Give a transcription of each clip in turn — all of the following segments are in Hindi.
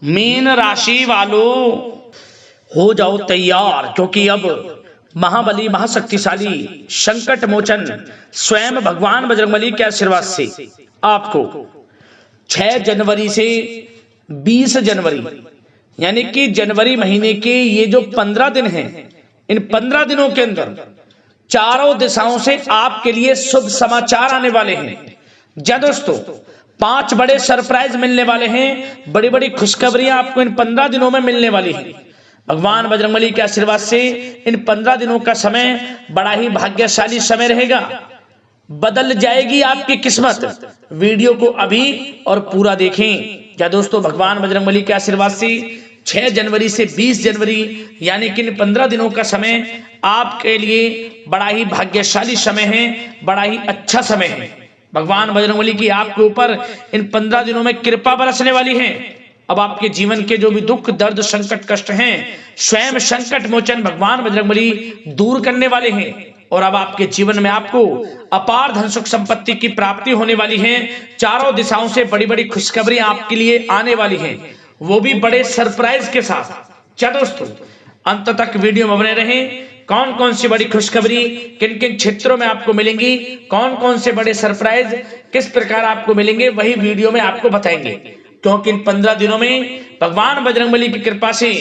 मीन राशि वालों हो जाओ तैयार, क्योंकि अब महाबली महाशक्तिशाली संकट मोचन स्वयं भगवान बजरंगबली के आशीर्वाद से आपको 6 जनवरी से 20 जनवरी यानी कि जनवरी महीने के ये जो 15 दिन हैं, इन 15 दिनों के अंदर चारों दिशाओं से आपके लिए शुभ समाचार आने वाले हैं। जी दोस्तों, 5 बड़े सरप्राइज मिलने वाले हैं, बड़ी बड़ी खुशखबरियां आपको इन 15 दिनों में मिलने वाली हैं। भगवान बजरंगबली के आशीर्वाद से इन 15 दिनों का समय बड़ा ही भाग्यशाली समय रहेगा, बदल जाएगी आपकी किस्मत। वीडियो को अभी और पूरा देखें। क्या दोस्तों, भगवान बजरंगबली के आशीर्वाद से 6 जनवरी से 20 जनवरी यानी कि इन 15 दिनों का समय आपके लिए बड़ा ही भाग्यशाली समय है, बड़ा ही अच्छा समय है। भगवान बजरंगबली की आपके ऊपर इन 15 दिनों में कृपा बरसने वाली है। अब आपके जीवन के जो भी दुख दर्द संकट कष्ट हैं, स्वयं संकट मोचन भगवान बजरंगबली दूर करने वाले हैं। और अब आपके जीवन में आपको अपार धन सुख संपत्ति की प्राप्ति होने वाली है। चारों दिशाओं से बड़ी बड़ी खुशखबरियां आपके लिए आने वाली हैं, वो भी बड़े सरप्राइज के साथ। क्या दोस्तों, अंत तक वीडियो में बने रहें। कौन कौन सी बड़ी खुशखबरी किन किन क्षेत्रों में आपको मिलेंगी, कौन कौन से बड़े सरप्राइज किस प्रकार आपको मिलेंगे, वही वीडियो में आपको बताएंगे। क्योंकि इन 15 दिनों में भगवान बजरंगबली की कृपा से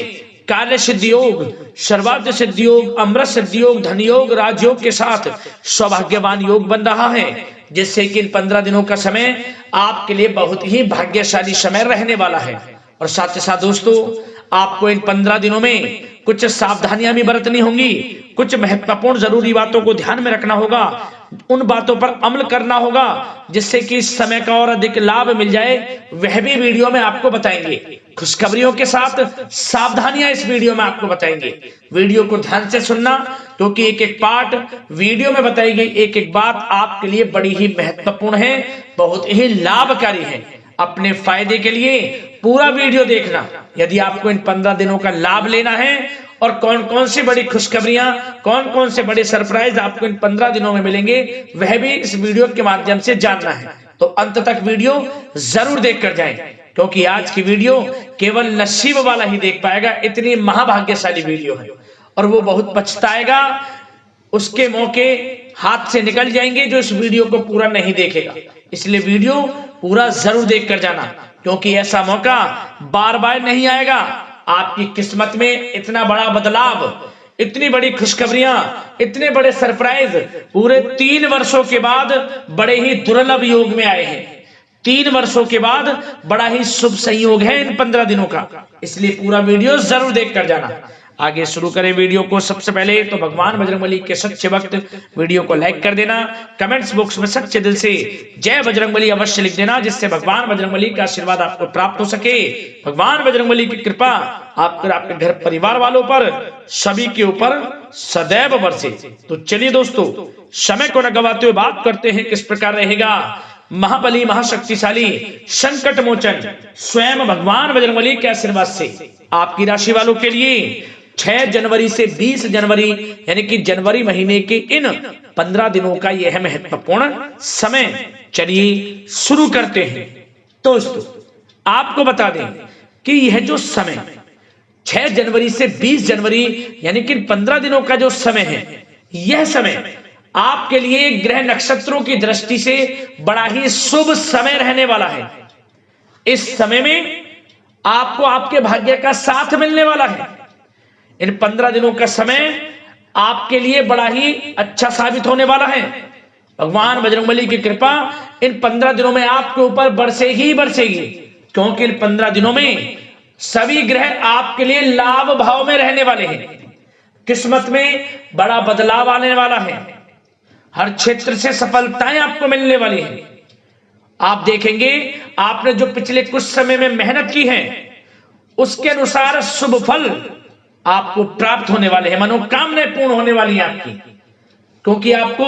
कार्य सिद्धि योग, सर्वार्थ सिद्धि योग, अमृत सिद्धि योग, धन योग, राजयोग के साथ सौभाग्यवान योग बन रहा है, जिससे कि इन 15 दिनों का समय आपके लिए बहुत ही भाग्यशाली समय रहने वाला है। और साथ ही साथ दोस्तों, आपको इन 15 दिनों में कुछ सावधानियां भी बरतनी होंगी, कुछ महत्वपूर्ण जरूरी बातों को ध्यान में रखना होगा, उन बातों पर अमल करना होगा, जिससे कि इस समय का और अधिक लाभ मिल जाए, वह भी वीडियो में आपको बताएंगे। खुशखबरियों के साथ सावधानियां इस वीडियो में आपको बताएंगे। वीडियो को ध्यान से सुनना, क्योंकि एक एक पार्ट वीडियो में बताई गई एक एक बात आपके लिए बड़ी ही महत्वपूर्ण है, बहुत ही लाभकारी है। अपने फायदे के लिए पूरा वीडियो देखना। यदि आपको इन 15 दिनों का लाभ लेना है और कौन कौन सी बड़ी खुशखबरियां, कौन कौन से बड़े सरप्राइज आपको इन 15 दिनों में मिलेंगे, वह भी इस वीडियो के माध्यम से जानना है, तो अंत तक वीडियो जरूर देखकर जाएं। क्योंकि आज की वीडियो केवल नसीब वाला ही देख पाएगा, इतनी महाभाग्यशाली वीडियो है। और वो बहुत पछताएगा, उसके मौके हाथ से निकल जाएंगे जो इस वीडियो को पूरा नहीं देखेगा। इसलिए वीडियो पूरा जरूर देख कर जाना, क्योंकि ऐसा मौका बार बार नहीं आएगा। आपकी किस्मत में इतना बड़ा बदलाव, इतनी बड़ी खुशखबरियां, इतने बड़े सरप्राइज पूरे 3 वर्षों के बाद बड़े ही दुर्लभ योग में आए हैं। 3 वर्षों के बाद बड़ा ही शुभ संयोग है इन 15 दिनों का, इसलिए पूरा वीडियो जरूर देख कर जाना। आगे शुरू करें वीडियो को। सबसे पहले तो भगवान बजरंगबली के सच्चे भक्त वीडियो को लाइक कर देना, कमेंट्स बॉक्स में सच्चे दिल से जय बजरंगबली अवश्य लिख देना, जिससे भगवान बजरंगबली का आशीर्वाद आपको प्राप्त हो सके। भगवान बजरंगबली की कृपा आपके घर परिवार वालों पर, सभी के ऊपर सदैव बरसे। तो चलिए दोस्तों, समय को न गवाते हुए बात करते हैं किस प्रकार रहेगा महाबली महाशक्तिशाली संकट मोचन स्वयं भगवान बजरंगबली के आशीर्वाद से आपकी राशि वालों के लिए 6 जनवरी से 20 जनवरी यानी कि जनवरी महीने के इन 15 दिनों का यह महत्वपूर्ण समय। चलिए शुरू करते हैं। दोस्तों, आपको बता दें कि यह जो समय 6 जनवरी से 20 जनवरी यानी कि 15 दिनों का जो समय है, यह समय आपके लिए ग्रह नक्षत्रों की दृष्टि से बड़ा ही शुभ समय रहने वाला है। इस समय में आपको आपके भाग्य का साथ मिलने वाला है। इन 15 दिनों का समय आपके लिए बड़ा ही अच्छा साबित होने वाला है। भगवान बजरंगबली की कृपा इन 15 दिनों में आपके ऊपर बरसे ही बरसेगी, क्योंकि इन 15 दिनों में सभी ग्रह आपके लिए लाभ भाव में रहने वाले हैं। किस्मत में बड़ा बदलाव आने वाला है, हर क्षेत्र से सफलताएं आपको मिलने वाली हैं। आप देखेंगे, आपने जो पिछले कुछ समय में मेहनत की है, उसके अनुसार शुभ फल आपको प्राप्त होने वाले हैं, मनोकामनाएं पूर्ण होने वाली हैं आपकी। क्योंकि आपको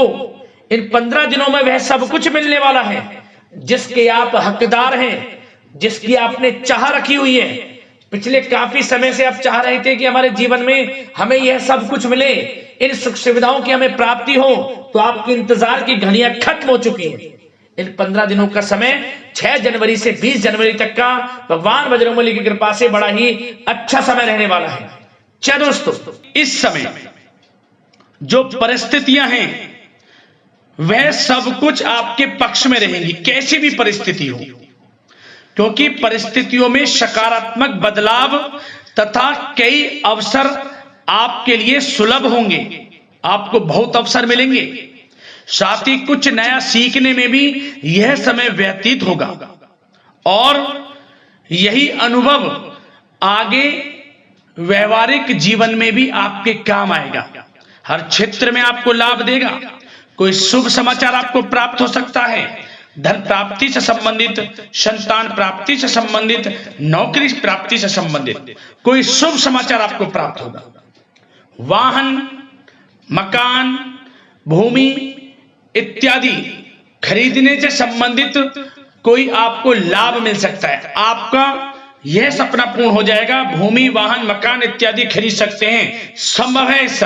इन 15 दिनों में वह सब कुछ मिलने वाला है जिसके आप हकदार हैं, जिसकी आपने चाह रखी हुई है। पिछले काफी समय से आप चाह रहे थे कि हमारे जीवन में हमें यह सब कुछ मिले, इन सुख सुविधाओं की हमें प्राप्ति हो, तो आपकी इंतजार की घड़ियां खत्म हो चुकी हैं। इन 15 दिनों का समय 6 जनवरी से 20 जनवरी तक का भगवान बजरंगबली की कृपा से बड़ा ही अच्छा समय रहने वाला है। चलो दोस्तों, इस समय जो परिस्थितियां हैं वह सब कुछ आपके पक्ष में रहेंगी, कैसी भी परिस्थिति हो, क्योंकि परिस्थितियों में सकारात्मक बदलाव तथा कई अवसर आपके लिए सुलभ होंगे। आपको बहुत अवसर मिलेंगे, साथ ही कुछ नया सीखने में भी यह समय व्यतीत होगा और यही अनुभव आगे व्यवहारिक जीवन में भी आपके काम आएगा। हर क्षेत्र में आपको लाभ देगा। कोई शुभ समाचार आपको प्राप्त हो सकता है। धन प्राप्ति से संबंधित, संतान प्राप्ति से संबंधित, नौकरी प्राप्ति से संबंधित कोई शुभ समाचार आपको प्राप्त होगा। वाहन, मकान, भूमि इत्यादि खरीदने से संबंधित कोई आपको लाभ मिल सकता है। आपका यह सपना पूर्ण हो जाएगा। भूमि, वाहन, मकान इत्यादि खरीद सकते हैं, संभव है। इस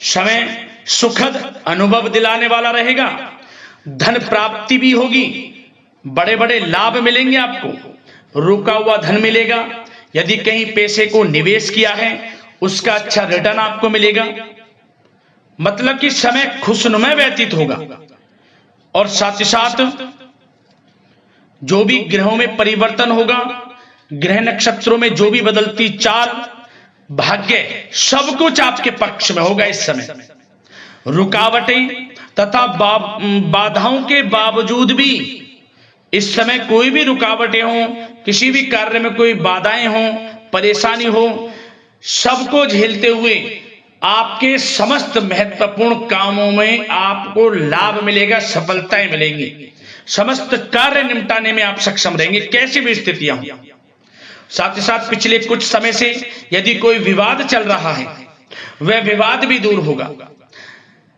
समय सुखद अनुभव दिलाने वाला रहेगा। धन प्राप्ति भी होगी, बड़े बड़े लाभ मिलेंगे आपको। रुका हुआ धन मिलेगा। यदि कहीं पैसे को निवेश किया है उसका अच्छा रिटर्न आपको मिलेगा। मतलब कि समय खुशनुमा व्यतीत होगा। और साथ ही साथ जो भी ग्रहों में परिवर्तन होगा, ग्रह नक्षत्रों में जो भी बदलती चाल, भाग्य, सब कुछ आपके पक्ष में होगा। इस समय रुकावटें तथा बाधाओं के बावजूद भी इस समय कोई भी रुकावटें हो, किसी भी कार्य में कोई बाधाएं हो, परेशानी हो, सबको झेलते हुए आपके समस्त महत्वपूर्ण कामों में आपको लाभ मिलेगा, सफलताएं मिलेंगी। समस्त कार्य निपटाने में आप सक्षम रहेंगे, कैसी भी स्थितियां हो। साथ ही साथ पिछले कुछ समय से यदि कोई विवाद चल रहा है वह विवाद भी दूर होगा।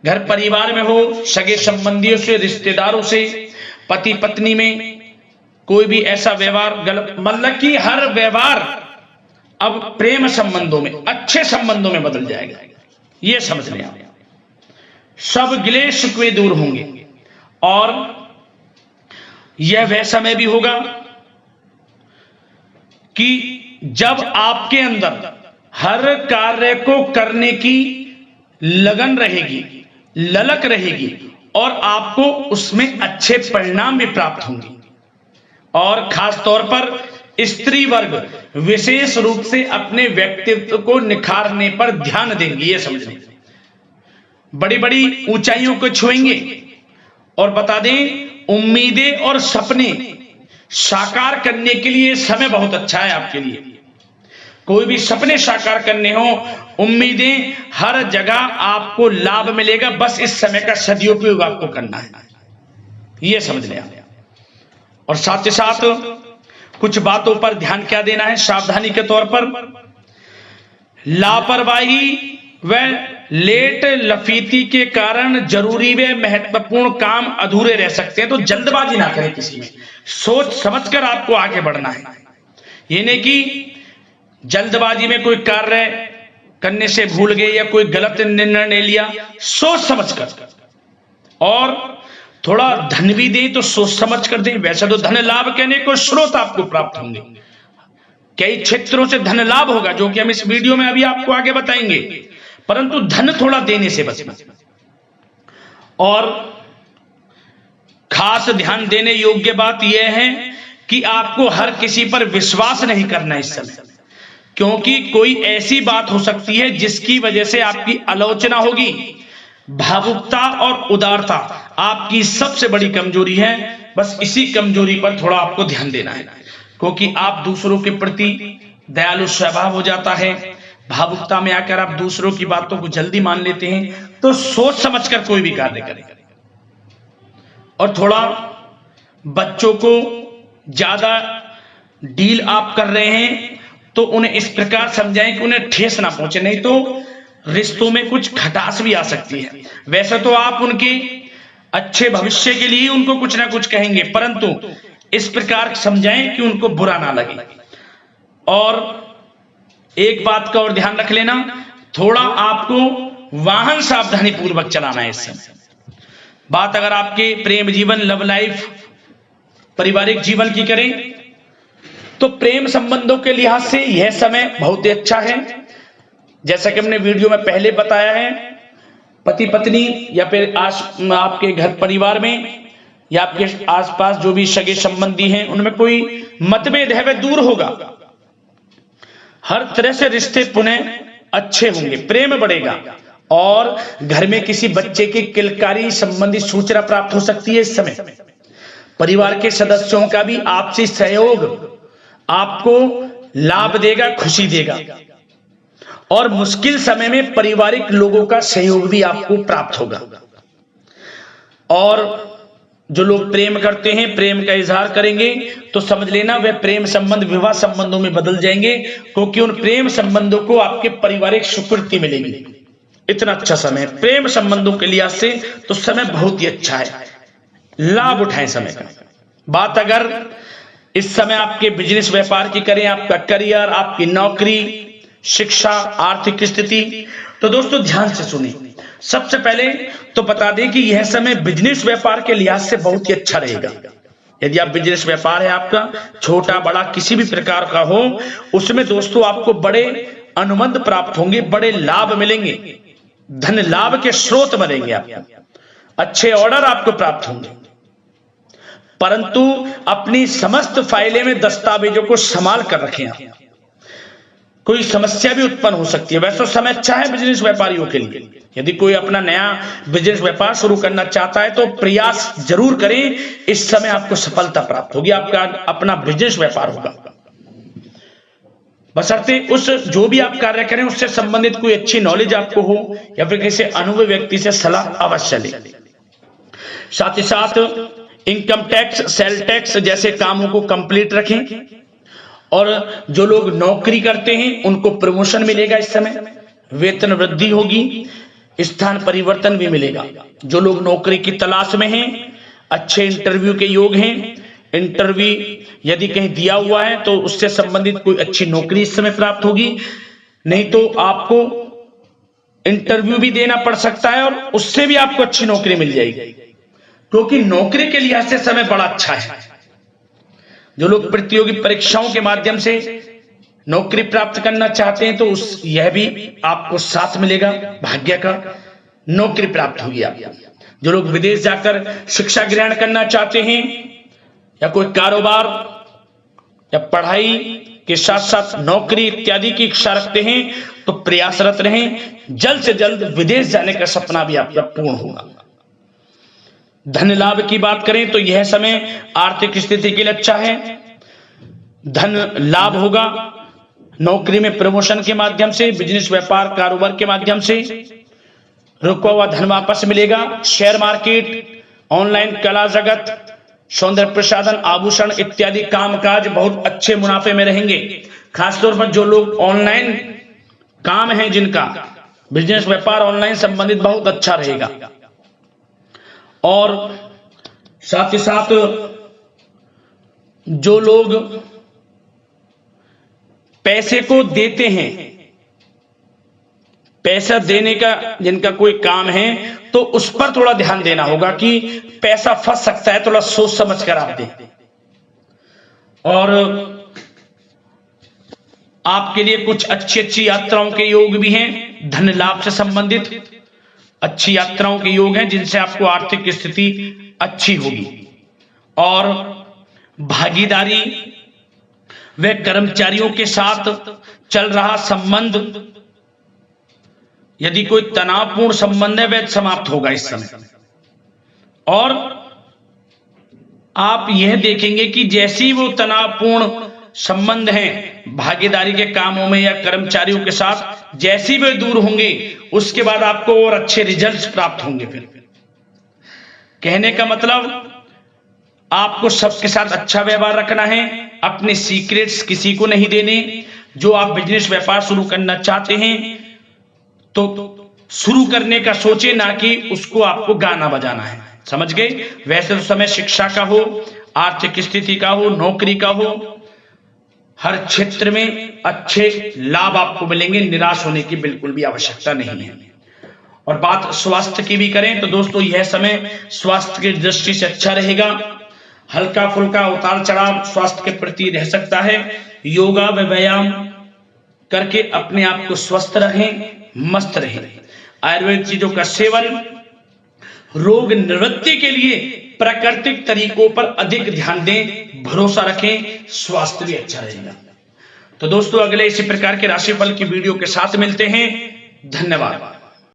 घर परिवार में हो, सगे संबंधियों से, रिश्तेदारों से, पति पत्नी में कोई भी ऐसा व्यवहार गलत, मतलब कि हर व्यवहार अब प्रेम संबंधों में, अच्छे संबंधों में बदल जाएगा। यह समझ लें आप। सब गिले शिकवे दूर होंगे और यह वह समय भी होगा कि जब आपके अंदर हर कार्य को करने की लगन रहेगी, ललक रहेगी और आपको उसमें अच्छे परिणाम भी प्राप्त होंगे। और खास तौर पर स्त्री वर्ग विशेष रूप से अपने व्यक्तित्व को निखारने पर ध्यान देंगे। ये समझें, बड़ी बड़ी ऊंचाइयों को छुएंगे। और बता दें, उम्मीदें और सपने साकार करने के लिए समय बहुत अच्छा है आपके लिए। कोई भी सपने साकार करने हो, उम्मीदें, हर जगह आपको लाभ मिलेगा। बस इस समय का सदुपयोग आपको करना है, यह समझ लें। और साथ ही साथ कुछ बातों पर ध्यान क्या देना है सावधानी के तौर पर। लापरवाही व लेट लफीती के कारण जरूरी व महत्वपूर्ण काम अधूरे रह सकते हैं। तो जल्दबाजी ना करें किसी में, सोच समझकर आपको आगे बढ़ना है। ये नहीं कि जल्दबाजी में कोई कार्य करने से भूल गए या कोई गलत निर्णय ले लिया। सोच समझकर, और थोड़ा धन भी दें तो सोच समझ कर दें। वैसे तो धन लाभ कहने को स्रोत आपको प्राप्त होंगे, कई क्षेत्रों से धन लाभ होगा जो कि हम इस वीडियो में अभी आपको आगे बताएंगे, परंतु धन थोड़ा देने से बचना। और खास ध्यान देने योग्य बात यह है कि आपको हर किसी पर विश्वास नहीं करना इस समय, क्योंकि कोई ऐसी बात हो सकती है जिसकी वजह से आपकी आलोचना होगी। भावुकता और उदारता आपकी सबसे बड़ी कमजोरी है। बस इसी कमजोरी पर थोड़ा आपको ध्यान देना है, क्योंकि आप दूसरों के प्रति दयालु स्वभाव हो जाता है। भावुकता में आकर आप दूसरों की बातों को जल्दी मान लेते हैं। तो सोच समझकर कोई भी कार्य करें। और थोड़ा बच्चों को ज्यादा डील आप कर रहे हैं तो उन्हें इस प्रकार समझाएं कि उन्हें ठेस ना पहुंचे, नहीं तो रिश्तों में कुछ खटास भी आ सकती है। वैसे तो आप उनके अच्छे भविष्य के लिए उनको कुछ ना कुछ कहेंगे, परंतु इस प्रकार समझाएं कि उनको बुरा ना लगे। और एक बात का और ध्यान रख लेना, थोड़ा आपको वाहन सावधानी पूर्वक चलाना है इस समय, बात अगर आपके प्रेम जीवन, लव लाइफ, पारिवारिक जीवन की करें तो प्रेम संबंधों के लिहाज से यह समय बहुत ही अच्छा है। जैसा कि हमने वीडियो में पहले बताया है, पति पत्नी या फिर आपके घर परिवार में या आपके आसपास जो भी सगे संबंधी हैं उनमें कोई मतभेद है वह दूर होगा। हर तरह से रिश्ते पुनः अच्छे होंगे, प्रेम बढ़ेगा और घर में किसी बच्चे की किलकारी संबंधी सूचना प्राप्त हो सकती है। इस समय परिवार के सदस्यों का भी आपसी सहयोग आपको लाभ देगा, खुशी देगा और मुश्किल समय में पारिवारिक लोगों का सहयोग भी आपको प्राप्त होगा। और जो लोग प्रेम करते हैं, प्रेम का इजहार करेंगे तो समझ लेना वह प्रेम संबंध विवाह संबंधों में बदल जाएंगे, क्योंकि उन प्रेम संबंधों को आपके पारिवारिक स्वीकृति मिलेगी। इतना अच्छा समय प्रेम संबंधों के लिहाज से तो समय बहुत ही अच्छा है, लाभ उठाएं समय का। बात अगर इस समय आपके बिजनेस व्यापार की करें, आपका करियर, आपकी नौकरी, शिक्षा, आर्थिक स्थिति, तो दोस्तों ध्यान से सुनिए। सबसे पहले तो बता दें कि यह समय बिजनेस व्यापार के लिहाज से बहुत ही अच्छा रहेगा। यदि आप बिजनेस व्यापार है आपका, छोटा बड़ा किसी भी प्रकार का हो, उसमें दोस्तों आपको बड़े अनुबंध प्राप्त होंगे, बड़े लाभ मिलेंगे, धन लाभ के स्रोत बनेंगे, आपको अच्छे ऑर्डर आपको प्राप्त होंगे। परंतु अपनी समस्त फाइलें में दस्तावेजों को संभाल कर रखें आप, कोई समस्या भी उत्पन्न हो सकती है। वैसे तो समय अच्छा है बिजनेस व्यापारियों के लिए। यदि कोई अपना नया बिजनेस व्यापार शुरू करना चाहता है तो प्रयास जरूर करें, इस समय आपको सफलता प्राप्त होगी, आपका अपना बिजनेस व्यापार होगा। बशर्ते उस जो भी आप कार्य करें उससे संबंधित कोई अच्छी नॉलेज आपको हो या फिर किसी अनुभवी व्यक्ति से सलाह अवश्य लें। साथ ही साथ इनकम टैक्स, सेल टैक्स जैसे कामों को कंप्लीट रखें और जो लोग नौकरी करते हैं उनको प्रमोशन मिलेगा, इस समय वेतन वृद्धि होगी, स्थान परिवर्तन भी मिलेगा। जो लोग नौकरी की तलाश में हैं, अच्छे इंटरव्यू के योग हैं, इंटरव्यू यदि कहीं दिया हुआ है तो उससे संबंधित कोई अच्छी नौकरी इस समय प्राप्त होगी। नहीं तो आपको इंटरव्यू भी देना पड़ सकता है और उससे भी आपको अच्छी नौकरी मिल जाएगी, क्योंकि नौकरी के लिहाज से समय बड़ा अच्छा है। जो लोग प्रतियोगी परीक्षाओं के माध्यम से नौकरी प्राप्त करना चाहते हैं तो यह भी आपको साथ मिलेगा, भाग्य का नौकरी प्राप्त होगी आपको। जो लोग विदेश जाकर शिक्षा ग्रहण करना चाहते हैं या कोई कारोबार या पढ़ाई के साथ साथ नौकरी इत्यादि की इच्छा रखते हैं तो प्रयासरत रहें, जल्द से जल्द विदेश जाने का सपना भी आपका पूर्ण होगा। धन लाभ की बात करें तो यह समय आर्थिक स्थिति के लिए अच्छा है, धन लाभ होगा, नौकरी में प्रमोशन के माध्यम से, बिजनेस व्यापार कारोबार के माध्यम से रुका हुआ धन वापस मिलेगा। शेयर मार्केट, ऑनलाइन कला जगत, सौंदर्य प्रसाधन, आभूषण इत्यादि कामकाज बहुत अच्छे मुनाफे में रहेंगे। खासतौर पर जो लोग ऑनलाइन काम है, जिनका बिजनेस व्यापार ऑनलाइन संबंधित, बहुत अच्छा रहेगा। और साथ ही साथ जो लोग पैसे को देते हैं, पैसा देने का जिनका कोई काम है तो उस पर थोड़ा ध्यान देना होगा कि पैसा फंस सकता है, थोड़ा सोच समझ कर आप दें। और आपके लिए कुछ अच्छी यात्राओं के योग भी हैं, धन लाभ से संबंधित अच्छी यात्राओं के योग हैं जिनसे आपको आर्थिक स्थिति अच्छी होगी। और भागीदारी व कर्मचारियों के साथ चल रहा संबंध, यदि कोई तनावपूर्ण संबंध है वह समाप्त होगा इस समय। और आप यह देखेंगे कि जैसी वो तनावपूर्ण संबंध हैं भागीदारी के कामों में या कर्मचारियों के साथ, जैसी वे दूर होंगे उसके बाद आपको और अच्छे रिजल्ट्स प्राप्त होंगे। फिर कहने का मतलब आपको सबके साथ अच्छा व्यवहार रखना है, अपने सीक्रेट्स किसी को नहीं देने। जो आप बिजनेस व्यापार शुरू करना चाहते हैं तो शुरू करने का सोचे, ना कि उसको आपको गाना बजाना है, समझ गए। वैसे तो समय शिक्षा का हो, आर्थिक स्थिति का हो, नौकरी का हो, हर क्षेत्र में अच्छे लाभ आपको मिलेंगे, निराश होने की बिल्कुल भी आवश्यकता नहीं है। और बात स्वास्थ्य की भी करें तो दोस्तों यह समय स्वास्थ्य की दृष्टि से अच्छा रहेगा। हल्का फुल्का उतार चढ़ाव स्वास्थ्य के प्रति रह सकता है। योगा व व्यायाम करके अपने आप को स्वस्थ रखें, मस्त रहें। आयुर्वेद चीजों का सेवन, रोग निवृत्ति के लिए प्राकृतिक तरीकों पर अधिक ध्यान दें, भरोसा रखें, स्वास्थ्य भी अच्छा रहेगा। तो दोस्तों अगले इसी प्रकार के राशिफल की वीडियो के साथ मिलते हैं। धन्यवाद।